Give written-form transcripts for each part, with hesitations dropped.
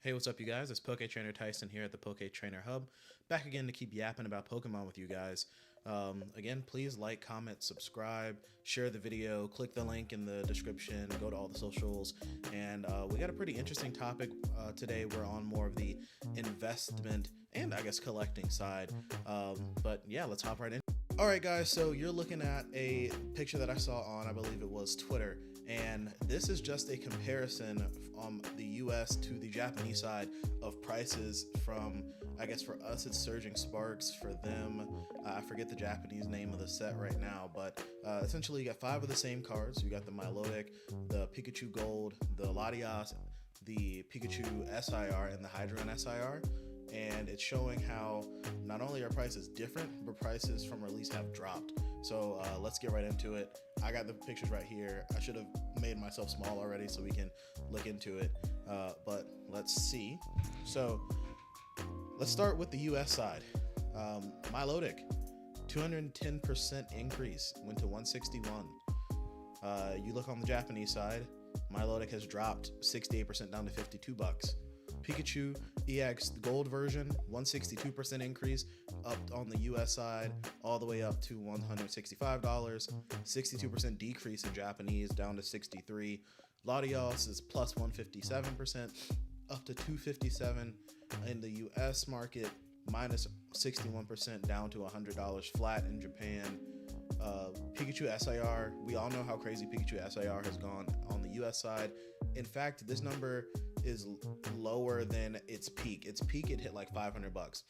Hey, what's up, you guys? It's Poke Trainer Tyson here at the Poke Trainer Hub. Back again to keep yapping about Pokemon with you guys. Again, please like, comment, subscribe, share the video, click the link in the description, go to all the socials. And we got a pretty interesting topic today. We're on more of the investment and I guess collecting side. But yeah, let's hop right in. All right, guys, so you're looking at a picture that I saw on, I believe it was Twitter. And this is just a comparison from the US to the Japanese side of prices from, I guess for us it's Surging Sparks, for them, I forget the Japanese name of the set right now, but essentially you got 5 of the same cards. You got the Milotic, the Pikachu Gold, the Latias, the Pikachu SIR, and the Hydreigon SIR. And it's showing how not only are prices different, but prices from release have dropped. So let's get right into it. I got the pictures right here. I should have made myself small already so we can look into it, but let's see. So let's start with the US side. Milotic, 210% increase, went to 161. You look on the Japanese side, Milotic has dropped 68% down to $52. Pikachu EX Gold version, 162% increase up on the US side, all the way up to $165. 62% decrease in Japanese, down to 63. Latios is plus 157%, up to 257. In the US market, minus 61%, down to $100 flat in Japan. Pikachu SIR, we all know how crazy Pikachu SIR has gone on the US side. In fact, this number is lower than its peak. Its peak, it hit like $500.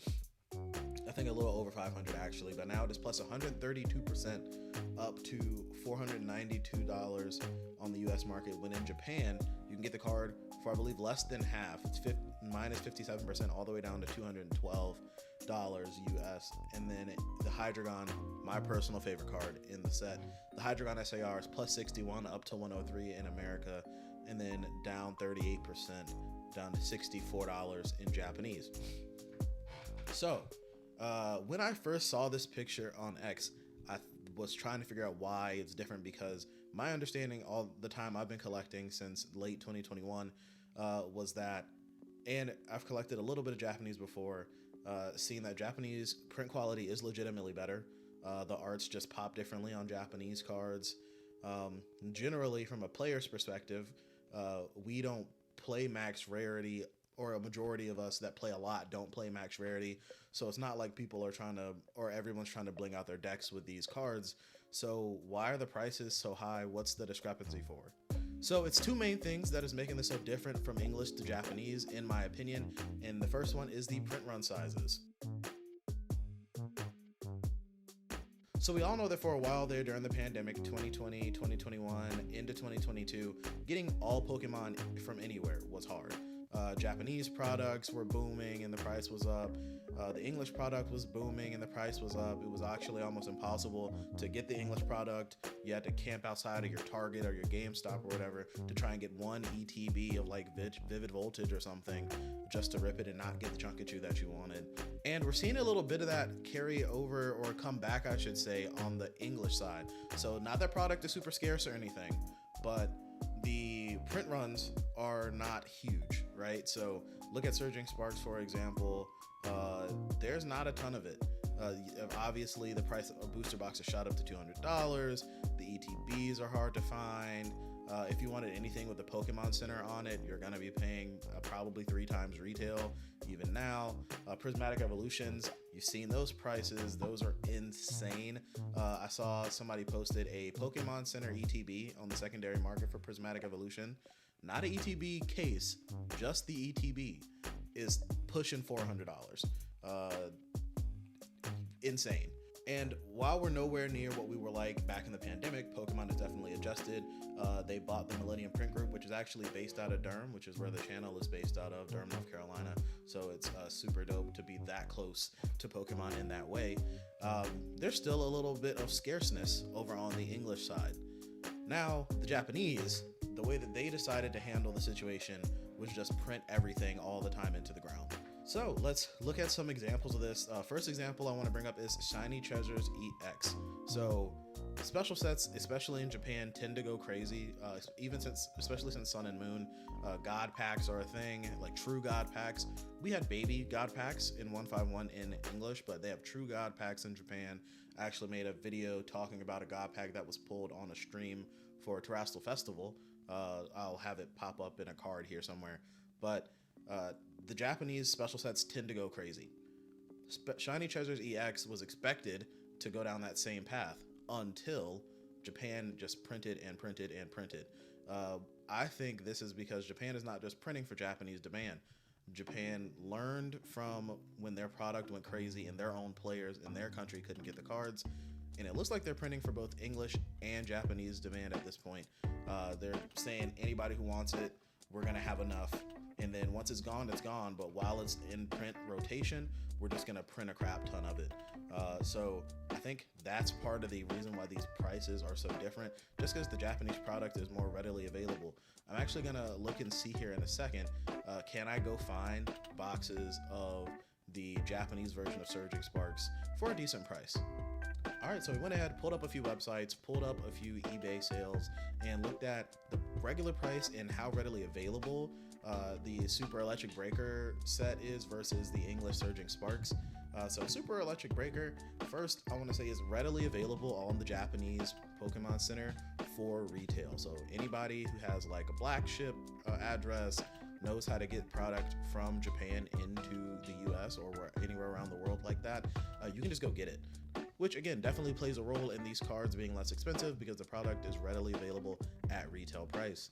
I think a little over 500 actually, but now it is plus 132% up to $492 on the US market, when in Japan you can get the card for I believe less than half. It's minus 57% all the way down to $212 US. And then the Hydreigon, my personal favorite card in the set, the Hydreigon SAR is plus 61 up to 103 in America, and then down 38% down to $64 in Japanese. So when I first saw this picture on X, I was trying to figure out why it's different, because my understanding all the time I've been collecting since late 2021 was that, and I've collected a little bit of Japanese before, seeing that Japanese print quality is legitimately better. The arts just pop differently on Japanese cards. Generally, from a player's perspective, we don't play max rarity, or a majority of us that play a lot don't play max rarity. So it's not like people are trying to, or everyone's trying to bling out their decks with these cards. So why are the prices so high? What's the discrepancy for? So it's 2 main things that is making this so different from English to Japanese, in my opinion. And the first one is the print run sizes. So we all know that for a while there during the pandemic, 2020, 2021, into 2022, getting all Pokemon from anywhere was hard. Japanese products were booming and the price was up. The English product was booming and the price was up. It was actually almost impossible to get the English product. You had to camp outside of your Target or your GameStop or whatever to try and get one ETB of like Vivid Voltage or something, just to rip it and not get the Chunkachu that you wanted. And we're seeing a little bit of that carry over, or come back, I should say, on the English side. So not that product is super scarce or anything, but the print runs are not huge, right? So look at Surging Sparks, for example. There's not a ton of it. Obviously, the price of a booster box has shot up to $200. The ETBs are hard to find. If you wanted anything with the Pokemon Center on it, you're going to be paying probably 3 times retail, even now. Prismatic Evolutions, you've seen those prices. Those are insane. I saw somebody posted a Pokemon Center ETB on the secondary market for Prismatic Evolution. Not an ETB case, just the ETB is pushing $400. Insane. And while we're nowhere near what we were like back in the pandemic, Pokemon has definitely adjusted. They bought the Millennium Print Group, which is actually based out of Durham, which is where the channel is based out of, Durham, North Carolina. So it's super dope to be that close to Pokemon in that way. There's still a little bit of scarceness over on the English side. Now, the Japanese, the way that they decided to handle the situation was just print everything all the time into the ground. So let's look at some examples of this. First example I want to bring up is Shiny Treasures EX. So special sets, especially in Japan, tend to go crazy. Especially since Sun and Moon, God packs are a thing, like true God packs. We had baby God packs in 151 in English, but they have true God packs in Japan. I actually made a video talking about a God pack that was pulled on a stream for a Terrestrial Festival. I'll have it pop up in a card here somewhere. But the Japanese special sets tend to go crazy. Shiny Treasures EX was expected to go down that same path until Japan just printed and printed and printed. I think this is because Japan is not just printing for Japanese demand. Japan learned from when their product went crazy and their own players in their country couldn't get the cards. And it looks like they're printing for both English and Japanese demand at this point. They're saying anybody who wants it, we're going to have enough. And then once it's gone, it's gone. But while it's in print rotation, we're just going to print a crap ton of it. So I think that's part of the reason why these prices are so different, just because the Japanese product is more readily available. I'm actually going to look and see here in a second. Can I go find boxes of the Japanese version of Surging Sparks for a decent price? All right, so we went ahead, pulled up a few websites, pulled up a few eBay sales, and looked at the regular price and how readily available the Super Electric Breaker set is versus the English Surging Sparks. So Super Electric Breaker, first I want to say, is readily available on the Japanese Pokemon Center for retail. So anybody who has like a black ship address, knows how to get product from Japan into the US or anywhere around the world like that, you can just go get it. Which again definitely plays a role in these cards being less expensive because the product is readily available at retail price.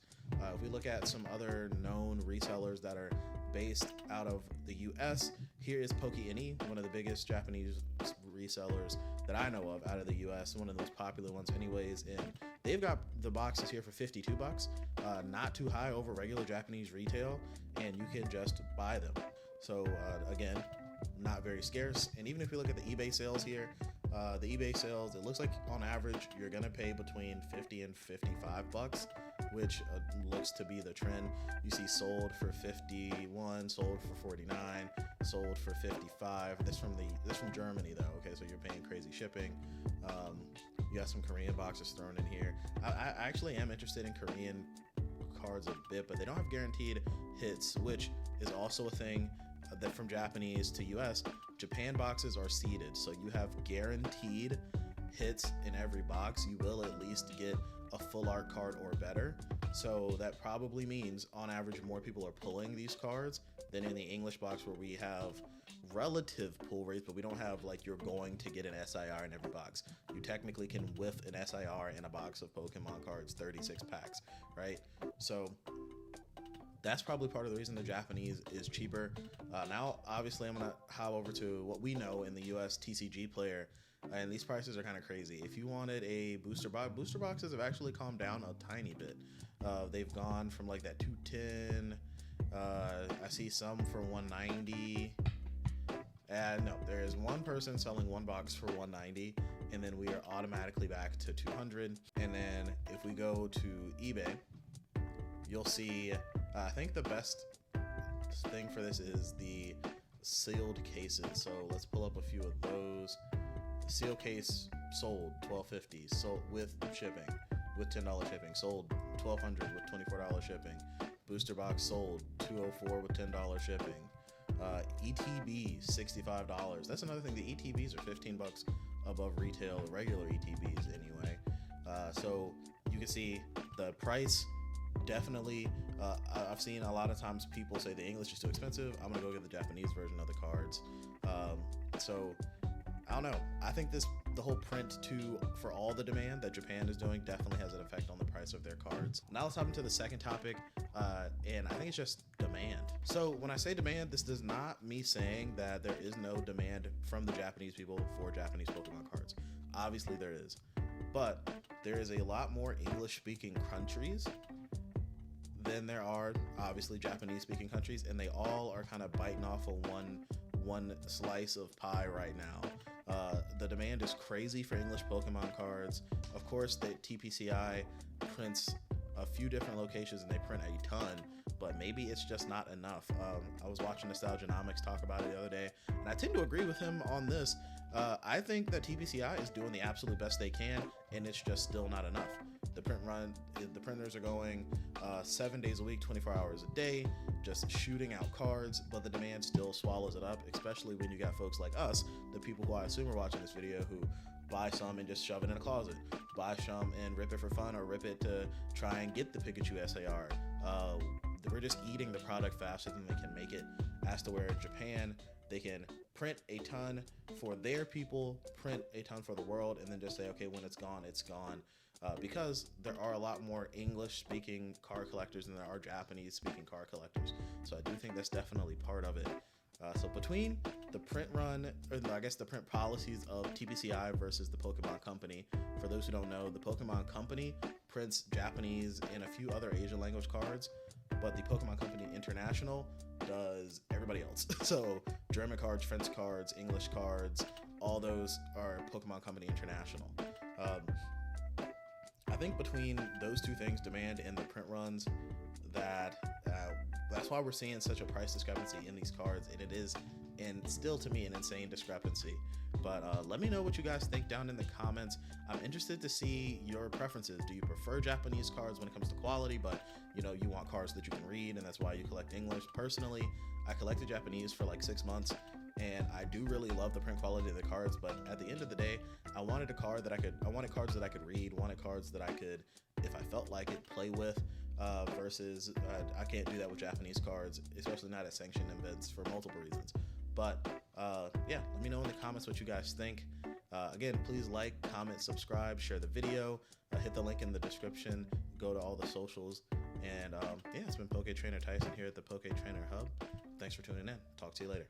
If we look at some other known resellers that are based out of the US, here is PokeNE, one of the biggest Japanese resellers that I know of out of the US, one of the most popular ones anyways, and they've got the boxes here for $52, not too high over regular Japanese retail, and you can just buy them. So again, not very scarce. And even if we look at the eBay sales here, the eBay sales, it looks like on average you're gonna pay between 50 and 55 bucks, which looks to be the trend. You see sold for 51, sold for 49, sold for 55. This from Germany though. Okay, so you're paying crazy shipping. You got some Korean boxes thrown in here. I actually am interested in Korean cards a bit, but they don't have guaranteed hits, which is also a thing that from Japanese to US, Japan boxes are seeded, so you have guaranteed hits in every box. You will at least get a full art card or better. So that probably means on average more people are pulling these cards than in the English box, where we have relative pull rates, but we don't have like you're going to get an SIR in every box. You technically can whiff an SIR in a box of Pokemon cards, 36 packs, right? So that's probably part of the reason the Japanese is cheaper. Now, obviously, I'm going to hop over to what we know in the US TCG player, and these prices are kind of crazy. If you wanted a booster boxes have actually calmed down a tiny bit. They've gone from like that 210. I see some for 190. No, there is one person selling one box for 190, and then we are automatically back to 200. And then if we go to eBay, you'll see, I think the best thing for this is the sealed cases. So let's pull up a few of those. The seal case sold $12.50, sold with shipping, with $10 shipping, sold $1,200 with $24 shipping. Booster box sold $204 with $10 shipping. ETB $65. That's another thing. The ETBs are 15 bucks above retail, regular ETBs anyway. So you can see the price. Definitely, I've seen a lot of times people say the English is too expensive. I'm gonna go get the Japanese version of the cards. So I don't know. I think the whole print for all the demand that Japan is doing definitely has an effect on the price of their cards. Now let's hop into the second topic, and I think it's just demand. So when I say demand, this does not me saying that there is no demand from the Japanese people for Japanese Pokemon cards. Obviously there is, but there is a lot more English-speaking countries than there are obviously Japanese-speaking countries, and they all are kind of biting off of one slice of pie right now. The demand is crazy for English Pokemon cards. Of course, the TPCI prints a few different locations and they print a ton, but maybe it's just not enough. I was watching Nostalgianomics talk about it the other day, and I tend to agree with him on this. I think that TPCI is doing the absolute best they can, and it's just still not enough. The printers are going 7 days a week, 24 hours a day, just shooting out cards, but the demand still swallows it up, especially when you got folks like us, the people who I assume are watching this video, who buy some and just shove it in a closet, buy some and rip it for fun, or rip it to try and get the Pikachu SAR. We're just eating the product faster than they can make it. As to where Japan, they can print a ton for their people, print a ton for the world, and then just say, okay, when it's gone, it's gone. Because there are a lot more English-speaking card collectors than there are Japanese-speaking card collectors. So I do think that's definitely part of it. So between the print run, or I guess the print policies of TPCI versus the Pokemon Company, for those who don't know, the Pokemon Company prints Japanese and a few other Asian language cards, but the Pokemon Company International does everybody else. So German cards, French cards, English cards, all those are Pokemon Company International. I think between those two things, demand and the print runs, that's why we're seeing such a price discrepancy in these cards, and it is, and still to me, an insane discrepancy. But let me know what you guys think down in the comments. I'm interested to see your preferences. Do you prefer Japanese cards when it comes to quality, but you want cards that you can read, and that's why you collect English? Personally, I collected Japanese for like 6 months, and I do really love the print quality of the cards, but at the end of the day, I wanted cards that I could read, wanted cards that I could, if I felt like it, play with, versus I can't do that with Japanese cards, especially not at sanctioned events, for multiple reasons. But yeah, let me know in the comments what you guys think. Again, please like, comment, subscribe, share the video, hit the link in the description, go to all the socials, and yeah, it's been Poke Trainer Tyson here at the Poke Trainer Hub. Thanks for tuning in. Talk to you later.